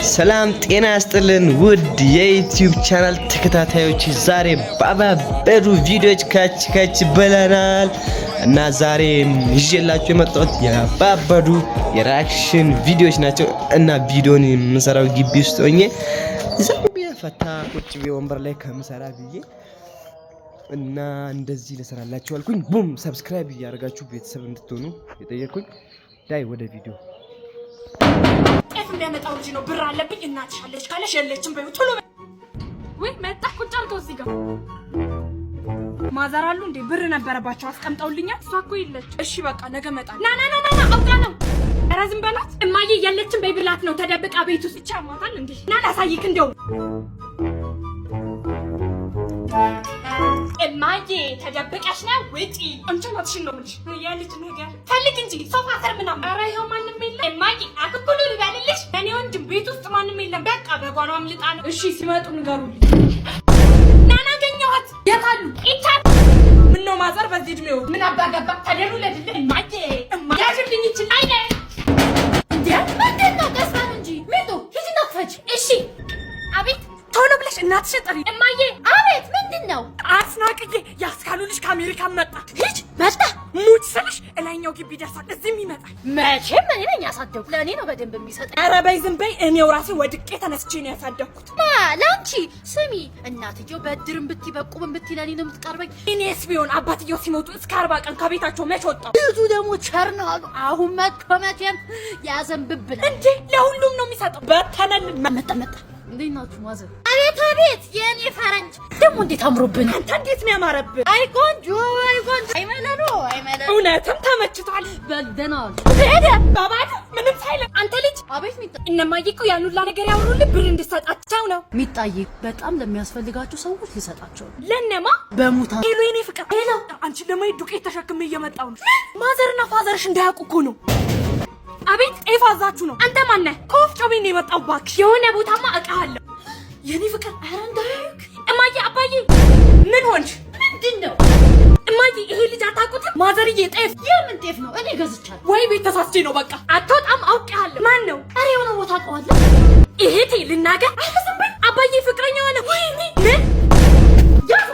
ሰላም ጤና ያስጥልን ውድ የዩቲዩብ ቻናል ተከታታዮች፣ ዛሬ ባባበዱ ቪዲዮዎች ካች ብለናል እና ዛሬ ይዤላችሁ የመጣሁት የባባበዱ የሪአክሽን ቪዲዮዎች ናቸው እና ቪዲዮን የምሰራው ግቢ ውስጥ ሆኜ እዛው ፈታ ቁጭ ብዬ ወንበር ላይ ከምሰራ ብዬ እና እንደዚህ ልሰራላችሁ አልኩኝ። ቡም ሰብስክራይብ እያደረጋችሁ ቤተሰብ እንድትሆኑ የጠየቅኩኝ። ዳይ ወደ ቪዲዮ እፍ እንደመጣው ልጅ ነው። ብር አለብኝ እናትሽ አለች ካለሽ የለችም በይው ቶሎ ወይ መጣ ቁጭ አልከው እዚህ ጋር ማዘራሉ እንዴ ብር ነበረባቸው አስቀምጠውልኛል። እሷ እኮ የለች። እሺ በቃ ነገ እመጣለሁ። ና አውቃ ነው። ኧረ ዝም በላት እማዬ የለችም በይ ብላት ነው ተደብቃ ቤት ውስጥ ይቻማታል እንዴ። ና ላሳይክ እንደው እማዬ ተደብቀሽ ነው ውጪ። አንቺ ማትሽን ነው ምንሽ ያልጅ ነገር ፈልግ እንጂ ሶፋ ስር ምናምን። ኧረ ይኸው ማንም የለም እማዬ አክኩሉ ልበልልሽ። እኔ ወንድም ቤት ውስጥ ማንም የለም። በቃ በጓሮ አምልጣ ነው። እሺ ሲመጡ ንገሩልኝ። ናና አገኘኋት። የት አሉ? ኢቻት ምን ነው ማዘር በዚህ እድሜው ምን አባገባ ተደሩ ለድል እማዬ ያሽልኝ ይችል አይነ እንዴ ምንድን ነው ቀስፋን እንጂ ምንቱ ሂጂና ክፈች። እሺ አቤት ቶሎ ብለሽ እናትሽን ጥሪ። እማዬ አቤት ምንድን ነው? አስናቅዬ ያስካሉ ልጅ ከአሜሪካ መጣ። ሂጅ መጣ ሙች ስልሽ እላኛው ግቢ ደርሷል። እዚህም ይመጣል። መቼም እኔ ነኝ ያሳደኩት። ለእኔ ነው በደንብ የሚሰጥ። ኧረ በይ ዝም በይ። እኔው ራሴ ወድቄ ተነስቼ ነው ያሳደኩት። ለአንቺ ስሚ እናትየው በድርም ብትይ በቁብም ብትይ ለእኔ ነው የምትቀርበኝ። እኔስ ቢሆን አባትየው ሲሞቱ እስከ 40 ቀን ከቤታቸው መች ወጣሁ። ብዙ ደግሞ ቸር ነው አሉ። አሁን መጥቶ መቼም ያዘንብብል እንዴ ለሁሉም ነው የሚሰጠው። በተነል መጣ እንዴት ናችሁ ማዘር? አቤት የኔ ፈረንጅ ደግሞ እንዴት አምሮብን። አንተ እንዴት ነው ያማረብህ? አይ ቆንጆ አይመለሎ እውነትም ተመችቷል። በልደናል ሄደ ባባቱ ምንም ሳይል አንተ ልጅ አቤት ሚጣ እነማዬ እኮ ያሉላ ነገር ያወሩልህ ብር እንድሰጣቸው ነው። ሚጣዬ በጣም ለሚያስፈልጋቸው ሰዎች ሊሰጣቸው ነው። ለነማ በሙታ ሄሎ የኔ ፍቅር ሄሎ። አንቺ ለማይ ዱቄት ተሸክሜ እየመጣሁ ነው። ማዘርና ፋዘርሽ እንዳያውቁ እኮ ነው። አቤት ኤፋዛችሁ ነው። አንተ ማን ነህ? ከወፍጮ ቤት ነው የመጣው። እባክሽ የሆነ ቦታማ እቃ አለ የኔ ፍቅር። ኧረ እንዳይክ እማዬ አባዬ ምን ሆንሽ? ምንድን ነው እማዬ? ይሄ ልጅ አታውቁትም? ማዘርዬ ጤፍ የምን ጤፍ ነው? እኔ ገዝቻለሁ። ወይ ቤት ተሳስቼ ነው። በቃ አትወጣም አውቄሃለሁ። ማን ነው? ኧረ የሆነ ቦታ አውቀዋለሁ። እህቴ ልናገር አልሰማኝ። አባዬ ፍቅረኛ ሆነ። ወይኔ ምን ያዙ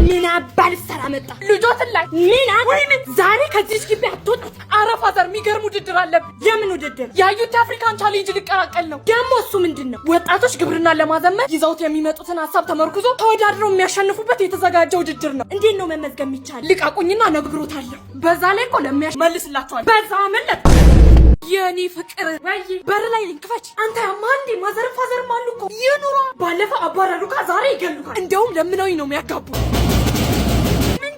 ምን አባል ሰራ መጣ ልጆትን ላይ ምን ወይኔ ዛሬ ከዚህ ግቢ አትወጣ። ኧረ ፋዘር የሚገርም ውድድር አለብን። የምን ውድድር? የዩት አፍሪካን ቻሌንጅ ልቀላቀል ነው። ደግሞ እሱ ምንድነው? ወጣቶች ግብርና ለማዘመን ይዘውት የሚመጡትን ሀሳብ ተመርኩዞ ተወዳድረው የሚያሸንፉበት የተዘጋጀ ውድድር ነው። እንዴት ነው መመዝገብ የሚቻል? ልቃቁኝና ነግሮታለሁ። በዛ ላይ እኮ መልስላችኋል። በዛ መለጥ የኔ ፍቅር ወይ በር ላይ ልንክፈች። አንተ ማንዲ ማዘር ፋዘር ማሉ እኮ ይኑራ። ባለፈው አባረሩካ ዛሬ ይገሉካል። እንደውም ለምነውኝ ነው የሚያጋቡ።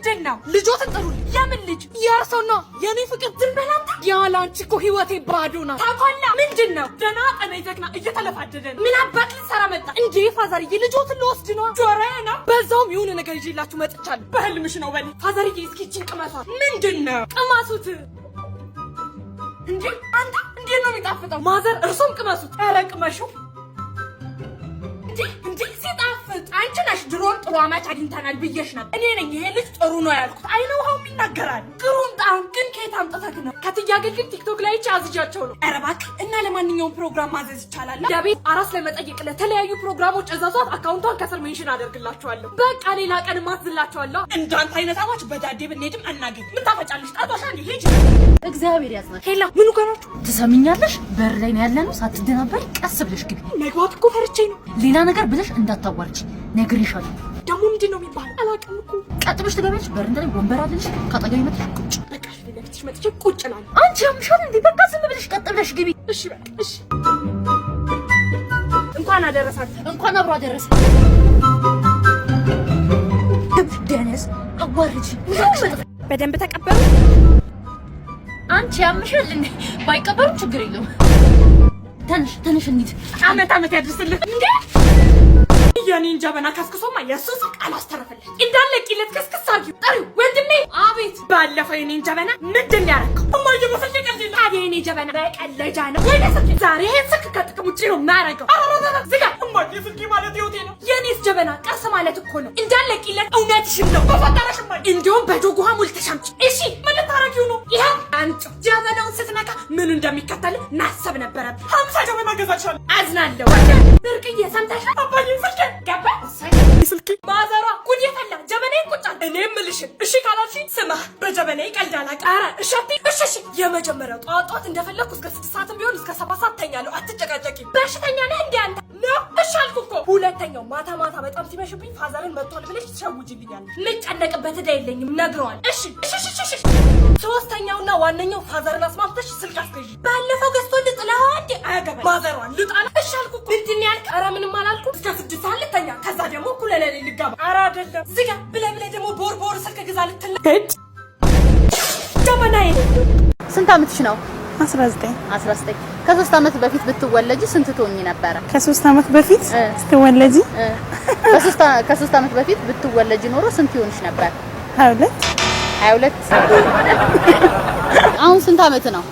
ምንድነው? ልጆትን ጥሩ። የምን ልጅ? ያርሰውና የኔ ፍቅር ዝም በል አንተ። ያለ አንቺ እኮ ህይወቴ ባዶ ናት። ታውቃላ ምንድነው? ደና ቀነይ ዘግና እየተለፋደደ ነው። ምን አባት ልሰራ መጣ እንዴ? ፋዘርዬ ልጆትን ልወስድ ነው። ጆሮዬ ነው። በዛውም የሆነ ነገር ይዤላችሁ መጥቻለሁ። በህልምሽ ነው በል። ፋዘርዬ እስኪ እቺን ቅመሷት። ምንድነው? ቅመሱት እንዴ አንተ እንዴት ነው የሚጣፍጠው? ማዘር እርሶም ቅመሱት። ኧረ ቅመሹ እንዴ ሲጣፍጥ። አንቺ ነሽ ድሮን ጥሩ አማች አግኝተናል ብዬሽ ነበር። እኔ ነኝ ይሄ ልጅ ጥሩ ነው ያልኩት። አይነው ሀው ይናገራል። ግሩም ጣም ግን ከየት አምጥተህ ነው? ከትያገልግል ቲክቶክ ላይ አዝጃቸው ነው። ኧረ እባክህ እና ለማንኛውም ፕሮግራም ማዘዝ ይቻላል። ለቤት አራስ ለመጠየቅ ለተለያዩ ፕሮግራሞች እዛዟት። አካውንቷን ከስር ሜንሽን አደርግላችኋለሁ። በቃ ሌላ ቀን ማዝላችኋለሁ። እንዳንተ አይነት አማች በዳዴ ብንሄድም አናገኝ። ምን ታፈጫለሽ? ጣጣሻ እንዴ ሂጂ። እግዚአብሔር ያጽናሽ። ሄላ ምኑ ጋር ናችሁ? ትሰሚኛለሽ? በር ላይ ነው ያለነው። ሳትደናበሪ ቀስ ብለሽ ግቢ። መግባት እኮ ፈርቼ ነው። ሌላ ነገር ብለሽ እንዳታዋርጂ ነግሬሻለሁ። ደግሞ ምንድን ነው የሚባለው? አላውቅም እኮ። ቀጥ ብለሽ ትገቢያለሽ። በረንዳ ላይ ወንበር አለልሽ። ካጠገቢ መጥተሽ ቁጭ። በቃ ለፊትሽ መጥቼ ቁጭ እላለሁ። አንቺ ያምሻል እንዴ? በቃ ዝም ብለሽ ቀጥ ብለሽ ግቢ። እሺ በቃ እሺ። እንኳን አደረሳችሁ። እንኳን አብሮ አደረሰ። ደነስ አዋርጂ። በደንብ ተቀበሉ። አንቺ ያምሻል እንዴ? ባይቀበሉ ችግር የለውም። ተነሽ እንሂድ። አመት ያድርስልህ እንዴ? የኔን ጀበና ከስክሶማ የሱስ ቃል አስተረፈለት እንዳለ ቂለት ከስክስ አርጊው። ጠሪው ወንድሜ። አቤት። ባለፈው የኔን ጀበና ምንድን ነው ያደረከው? እማዬ በሰልክ ቀልድ። ታዲያ የኔ ጀበና በቀለጃ ነው ወይ? ዛሬ ይሄን ስክ ከጥቅም ውጪ ነው የማደርገው። ዝጋ። እማዬ ስልኬ ማለት ህይወቴ ነው። የኔስ ጀበና ቀስ ማለት እኮ ነው። እንዳለቂለት እውነትሽን ነው። በፈጠረሽ እማዬ እንዲሁም በጆግ ውሃ ሞልተሽ አምጪ። እሺ ምን ልታረጊው ነው? ይሄ አንቺ ጀበናውን ስትነካ ምን እንደሚከተል ማሰብ ነበረብኝ። 50 ጀበና ገዛቻለሁ። አዝናለሁ። ብርቅዬ ሰምተሻል? አባዬ ስልኬ ገባ ስልኬ ማዘሯ ጉድ የፈላ ጀበናዬ ቁጫል። እኔ የምልሽን እሺ ካላልሽኝ ስማ በጀበናዬ ቀልዳላ ቃራ እሸት እሺ የመጀመሪያው ጧት እንደፈለኩ እስከ 6 ሰዓትም ቢሆን እስከ 7 ሰዓት ተኛለሁ። አትጨቃጨቂ። በሽተኛ ነህ እንዴ አንተ? ነው እሺ አልኩ እኮ። ሁለተኛው ማታ በጣም ሲመሽብኝ ፋዘርን መጥቷል ብለሽ ትሸውጂልኛለሽ። ልጨነቅበት እዳ የለኝም ነግረዋል። እሺ ሶስተኛውና ዋነኛው ፋዘርን አስማምተሽ ስልክ አስገዢ። ባለፈው ገዝቶልህ ጥለኸው አንዴ አያገባኝ ማዘሯን ልጣላ። እሺ አልኩ እኮ። ምንድን ያልክ? ኧረ ምንም አላልኩም። እስከ 6 ሰዓት ልተኛ ከዛ ደግሞ እኩለ ሌሊት ልጋባ። ኧረ አይደለም ዝጋ ብለህ ደግሞ ቦር ስልክ ግዛ ልትል ጀበናዬ። ስንት አመትሽ ነው? 19 ከ3 አመት በፊት ብትወለጂ ስንት ትሆኚ ነበረ? ከ3 አመት በፊት ስትወለጂ ከ3 አመት በፊት ብትወለጂ ኖሮ ስንት ይሆንሽ ነበር? 22 አሁን ስንት አመት ነው?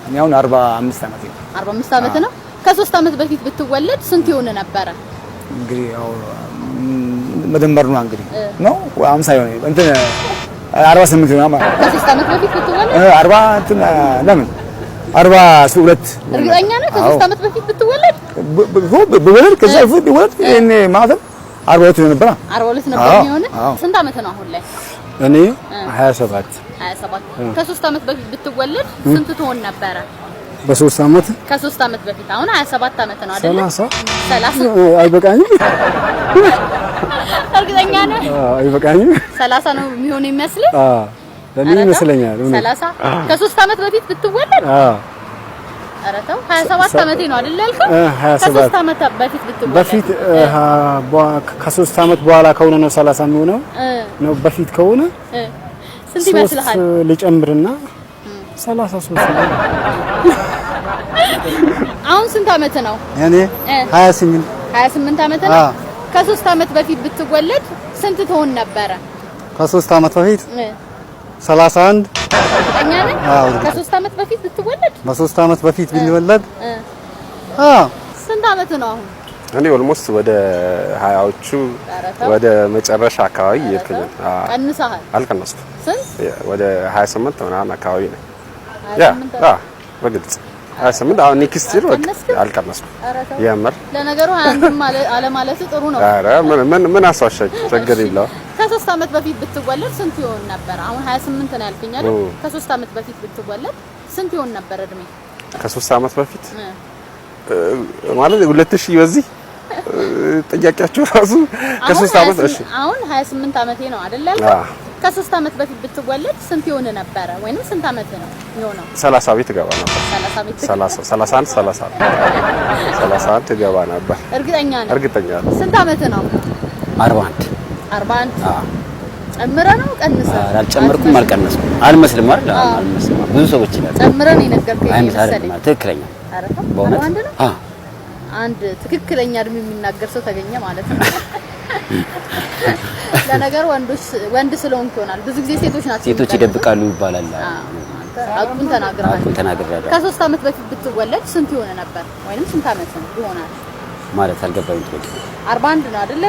እኔ አሁን 45 አመት ነው። 45 አመት ነው። ከ3 አመት በፊት ብትወለድ ስንት ይሆን ነበረ? እንግዲህ ያው መደመር ነው እንግዲህ ነው 50 ይሆን እንትን 48 ነው ማለት ከ3 አመት በፊት ብትወለድ 40 እንትን ለምን 42 እርግጠኛ ነህ? ከ3 አመት በፊት ብትወለድ ብወለድ ከዛ ብወለድ እኔ ማለት 42 ነበር። 42 ነበር የሚሆነው። ስንት አመት ነው አሁን ላይ? እኔ 27 ከ3 አመት በፊት ብትወለድ ስንት ትሆን ነበረ? በ3 አመት ከ3 አመት በፊት አሁን 27 አመት ነው አይደል? 30 አይበቃኝም? እርግጠኛ ነህ? አይበቃኝም? 30 ነው የሚሆነው የሚመስልህ? ለኔ ይመስለኛል። 30 ከ3 አመት በፊት ብትወለድ ኧረ ተው 27 አመቴ ነው አይደል ያልከው? ከ3 አመት በፊት ብትወለድ በፊት ከ3 አመት በኋላ ከሆነ ነው 30 የሚሆነው ነው። በፊት ከሆነ ስንት ይመስልሃል? ልጨምርና 33 አሁን ስንት አመት ነው? እኔ 28 አመት ነው። ከ3 አመት በፊት ብትወለድ ስንት ትሆን ነበረ? ከ3 አመት በፊት 31 እኛ ነን። ከ3 አመት በፊት ብትወለድ በ3 አመት በፊት ብንወለድ ስንት አመት ነው አሁን? እኔ ኦልሞስት ወደ 20ዎቹ ወደ መጨረሻ አካባቢ ይልከኝ። ቀንሰሃል? አልቀነስኩም። ስንት? ወደ 28 ምናምን አካባቢ ነው። በግልጽ 28 አሁን ኔክስት ይር አልቀነስኩም። የምር ለነገሩ አንተም አለ ማለት ጥሩ ነው። ኧረ ምን አስዋሻኝ? ችግር የለውም። ከ3 አመት በፊት ብትወለድ ስንት ይሆን ነበር? አሁን 28 ነው ያልከኝ አይደል? ከ3 አመት በፊት ብትወለድ ስንት ይሆን ነበር እድሜ? ከ3 አመት በፊት ማለት 2000 በዚህ ጥያቄያችሁ ራሱ ከ3 አመት እሺ፣ አሁን 28 አመቴ ነው አይደል ያልከው? ከ3 አመት በፊት ብትወለድ ስንት ይሆን ነበረ? ወይንም ስንት አመት ነው የሚሆነው? 30 ቤት ገባ ነበር። 31 ገባ ነበር። እርግጠኛ ነህ? እርግጠኛ ነኝ። ስንት አመት ነው? 41 ጨምረህ ነው ቀንሰህ? አልጨመርኩም አልቀነስኩም። አልመስልም አይደል? አልመስልም። ብዙ ሰዎች ይላሉ። ጨምረህ ነው የነገርከኝ መሰለኝ። ትክክለኛ በእውነት ነው። አንድ ትክክለኛ እድሜ የሚናገር ሰው ተገኘ ማለት ነው። ለነገር ወንድ ስለሆንክ ይሆናል። ብዙ ጊዜ ሴቶች ይደብቃሉ ይባላል። አቁን ተናግረሃል። ከ3 አመት በፊት ብትወለድ ስንት ይሆነ ነበር? ወይንም ስንት አመት ነው ይሆናል ማለት አልገባኝም። 41 ነው አይደል?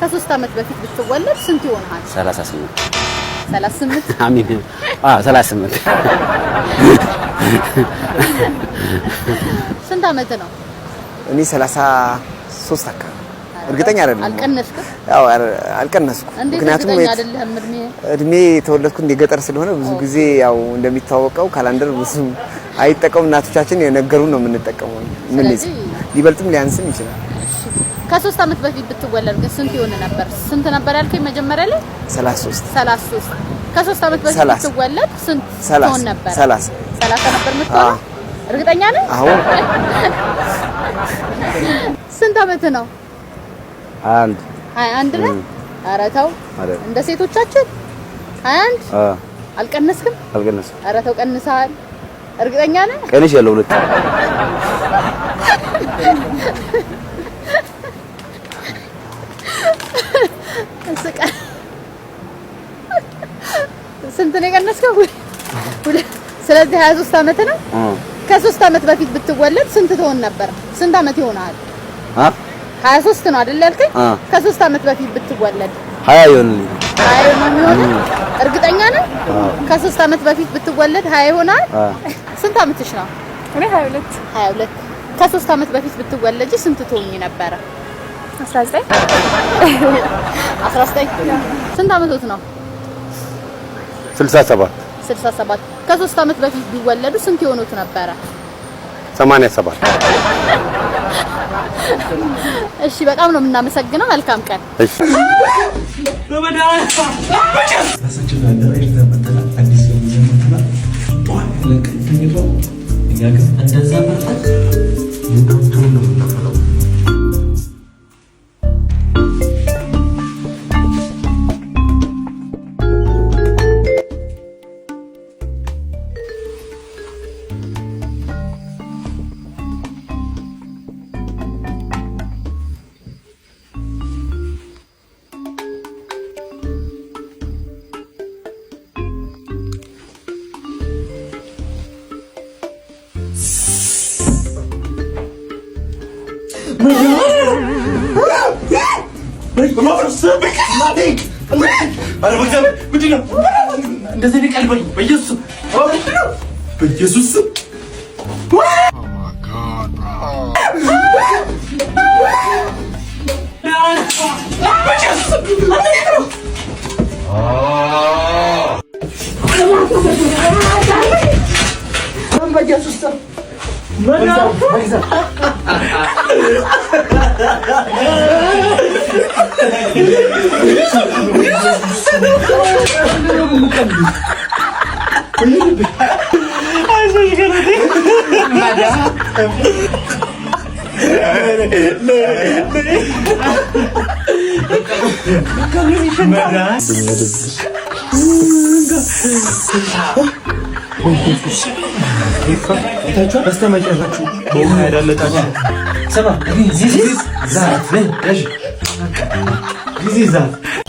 ከ3 አመት በፊት ብትወለድ ስንት ይሆናል? 38 አሚን 38 ስንት አመት ነው? እኔ 33 አካባቢ እርግጠኛ አይደለም። አልቀነስኩም? ያው አልቀነስኩም። ምክንያቱም እድሜ የተወለድኩት እንደ ገጠር ስለሆነ ብዙ ጊዜ ያው እንደሚታወቀው ካላንደር ብዙ አይጠቀሙ እናቶቻችን የነገሩን ነው የምንጠቀመው። ምን ሊበልጥም ሊያንስም ይችላል። ከ3 አመት በፊት ብትወለድ ግን ስንት ይሆን ነበር? ስንት ነበር ያልከኝ መጀመሪያ ላይ? 33 ከ3 አመት በፊት ብትወለድ ስንት ይሆን ነበር? 30 ነበር የምትሆነው? እርግጠኛ ነህ? አሁን ስንት አመት ነው? 21 ነው። ኧረ ተው እንደ ሴቶቻችን 21 አልቀነስክም? አልቀነስኩም። ኧረ ተው ቀንሰሃል። እርግጠኛ ነህ? ቀንሽ ያለው ሁለት ስንት ነው የቀነስከው? ስለዚህ 23 አመት ነው። ከ3 አመት በፊት ብትወለድ ስንት ትሆን ነበር? ስንት አመት ይሆናል? 23 ነው አይደል ያልከኝ? ከ3 አመት በፊት ብትወለድ 20 ይሆናል። 20 ነው የሚሆነው? እርግጠኛ ነህ? ከ3 አመት በፊት ብትወለድ 20 ይሆናል? ስንት አመትሽ ነው? እኔ 22 22 ከ3 አመት በፊት ብትወለጂ ስንት ትሆኚ ነበረ? 19 ስንት አመቶት ነው? 67 ከ3 አመት በፊት ቢወለዱ ስንት ይሆኑት ነበረ? 87 እሺ በጣም ነው የምናመሰግነው። መልካም ቀን። እሺ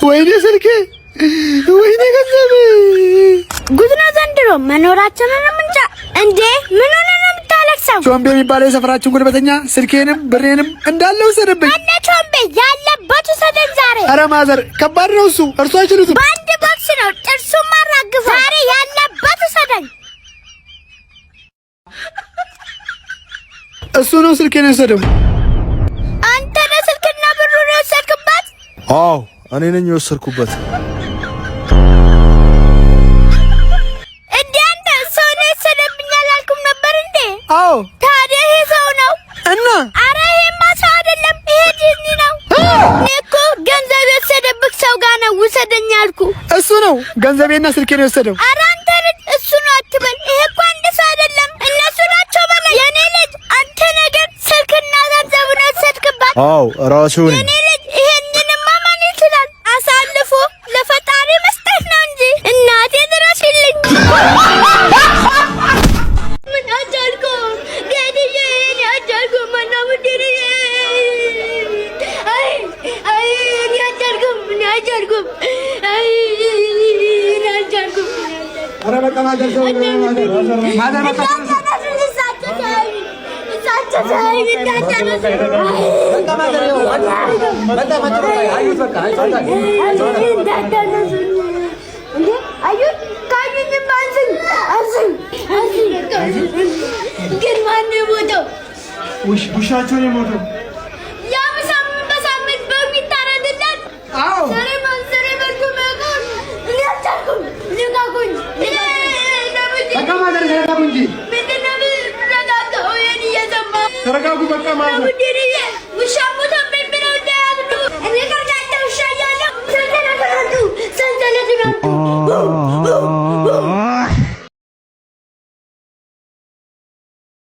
ወይኔ ስልኬ ወይኔ ገንዘብ ጉድ ነው ዘንድሮ መኖራችንን እንጃ እንዴ ምን ሆነ ነው የምታለቅሰው? ቾምቤ የሚባለው የሰፈራችን ጉልበተኛ ስልኬንም ብሬንም እንዳለ ወሰደብኝ። እነ ቾምቤ ያለበት ወሰደን ዛሬ። ኧረ ማዘር ከባድ ነው እሱ፣ እርሱ አይችሉትም። በአንድ ቦክስ ነው ጥርሱን ማራግፈው። ዛሬ ያለበት ወሰደን። እሱ ነው ስልኬን የወሰደው። አንተ ነህ ስልክና ብሩን የወሰድክበት? አዎ እኔ ነኝ የወሰድኩበት። እንዴ አንተ ሰው ነው የወሰደብኝ አላልኩም ነበር እንዴ? አዎ ታዲያ ይሄ ሰው ነው እና? ኧረ ይሄማ ሰው አይደለም፣ ይሄ ጂኒ ነው። እኔ እኮ ገንዘብ የወሰደብህ ሰው ጋር ነው ውሰደኝ አልኩ። እሱ ነው ገንዘቤና ስልኬን የወሰደው። ኧረ አንተ ልጅ እሱ ነው አትበል። ይሄ እኮ አንድ ሰው አይደለም፣ እነሱ ናቸው በላይ። የኔ ልጅ አንተ ነገር ስልክና ገንዘቡን ወሰድክባት። አዎ ራሱ ነው። የኔ ልጅ ይሄንንማ ማን ይችላል? አሳልፎ ለፈጣሪ መስጠት ነው እንጂ። እናቴ ድረሽልኝ። ምን አጃልኩ ገድዬ እኔ አጃልኩ ማነው ምንድነው? አይ አይ እኔ አጃልኩም እኔ አጃልኩም አይ እኔ አጃልኩም። ኧረ በቃ ማዘር ሰው ማዘር በቃ ግን ማን የሞተው? ውሻቸው ነው የሞተው። ያ በሳምንት በሚታረድለት ሰሬ መልኩ መቆን እኔ አልቻልኩም። ልቀቁኝ። በቃ ማዘር ተረጋጉ እንጂ። ምንድን ነው የምትረጋጋው? ይሄን እየሰማሁ ተረጋጉ በቃ ማዘር